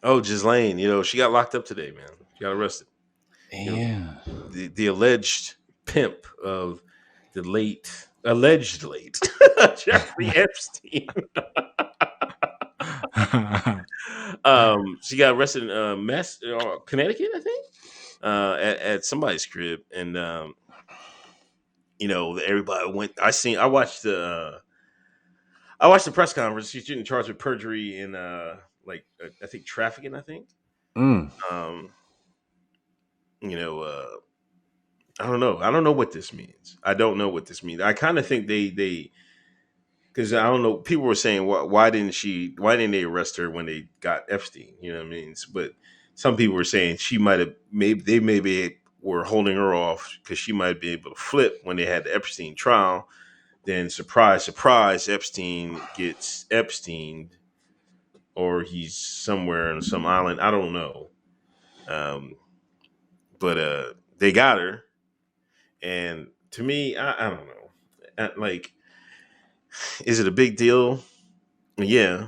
Oh, Ghislaine, she got locked up today, man. She got arrested. You know, Yeah. the alleged pimp of the alleged late Jeffrey Epstein. She got arrested in Connecticut, I think, at somebody's crib, and everybody went. I watched the press conference. She's getting charged with perjury and I think trafficking. I think. Mm. Um, you know, I don't know. I don't know what this means. I don't know what this means. I kind of think they because I don't know. People were saying why didn't they arrest her when they got Epstein? You know what I mean? But some people were saying she might have maybe were holding her off because she might be able to flip when they had the Epstein trial. Then surprise, surprise, Epstein gets Epstein, or he's somewhere on some island. I don't know. Um, but they got her, and to me, I don't know. Like, is it a big deal? Yeah,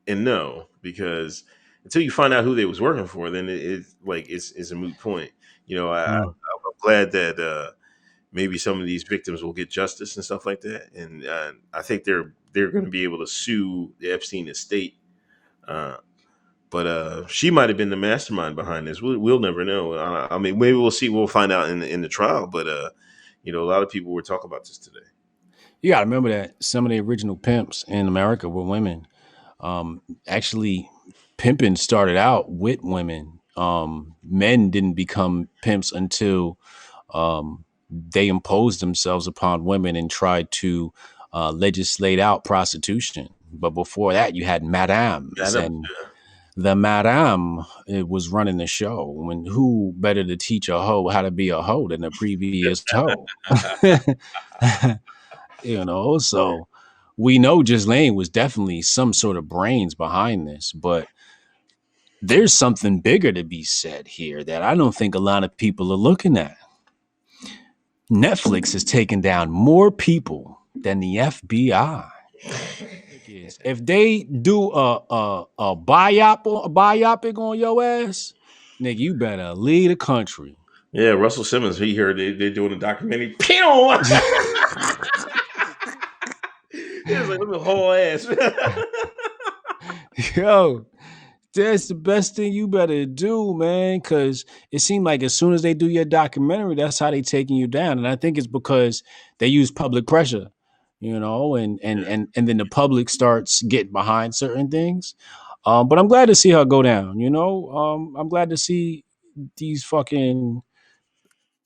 and no, because until you find out who they was working for, then it's a moot point. Mm. I'm glad that maybe some of these victims will get justice and stuff like that, and I think they're going to be able to sue the Epstein estate. Uh, but she might have been the mastermind behind this. We'll never know. I mean, maybe we'll see. We'll find out in the trial. But a lot of people were talking about this today. You got to remember that some of the original pimps in America were women. Actually, pimping started out with women. Men didn't become pimps until they imposed themselves upon women and tried to legislate out prostitution. But before that, you had madames, Madam, and the madame it was running the show. When who better to teach a hoe how to be a hoe than the previous hoe? So we know Ghislaine was definitely some sort of brains behind this, but there's something bigger to be said here that I don't think a lot of people are looking at. Netflix has taken down more people than the FBI. If they do a biopic on your ass, nigga, you better leave the country. yeah, Russell Simmons. He heard they're doing a documentary. Pew! He was like, "Look at the whole ass." Yo, that's the best thing you better do, man. Cause it seemed like as soon as they do your documentary, that's how they taking you down. And I think it's because they use public pressure, and then the public starts getting behind certain things. But I'm glad to see her go down, I'm glad to see these fucking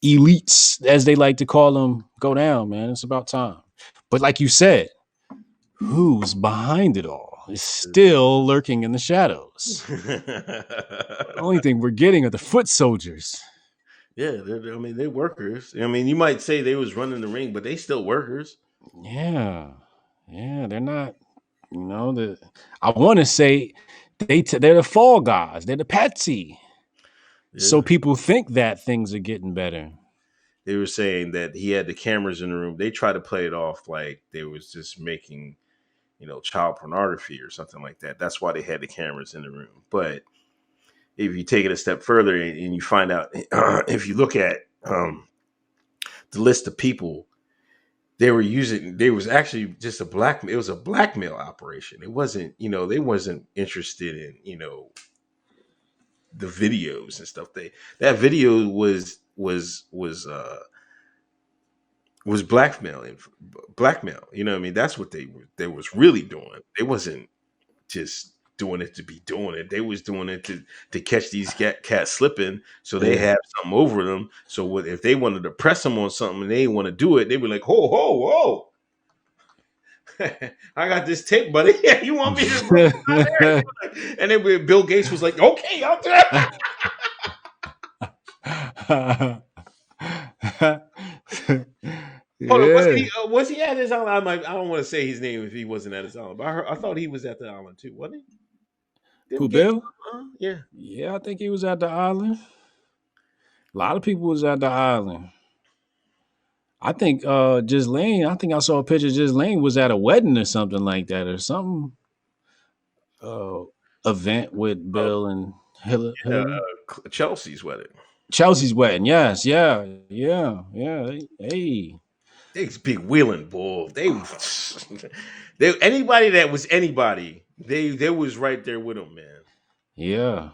elites, as they like to call them, go down, man. It's about time. But like you said, who's behind it all is still lurking in the shadows. The only thing we're getting are the foot soldiers. Yeah, I mean, they're workers. I mean, you might say they was running the ring, but they still workers. Yeah, yeah, they're not. The I want to say they're the fall guys. They're the patsy. So Yeah. people think that things are getting better. They were saying that he had the cameras in the room. They try to play it off like they was just making, child pornography or something like that. That's why they had the cameras in the room. But if you take it a step further and you find out, if you look at the list of people they were using, there was actually just it was a blackmail operation. It wasn't, they wasn't interested in, the videos and stuff. That video was blackmail. You know what I mean? That's what they was really doing. They wasn't just doing it to be doing it. They was doing it to catch these cats slipping, so they Yeah. have something over them. So if they wanted to press them on something and they didn't want to do it, they were like, "Ho ho whoa! I got this tape, buddy. You want me to?" And then Bill Gates was like, "Okay, I'll do it." Hold on, Yeah. was he at his island? I don't want to say his name if he wasn't at his island, but I thought he was at the island too, wasn't he? Who, Didn't Gates? Bill? Yeah. Yeah, I think he was at the island. A lot of people was at the island. I think Ghislaine, I think I saw a picture of Ghislaine was at a wedding or something like that or something. Uh, event with Oh, Bill and yeah, Hillary. Chelsea's wedding. Chelsea's wedding. Yes. Yeah. Yeah. Yeah. Hey. They's big wheeling bull. They anybody that was anybody, they was right there with them, man. Yeah.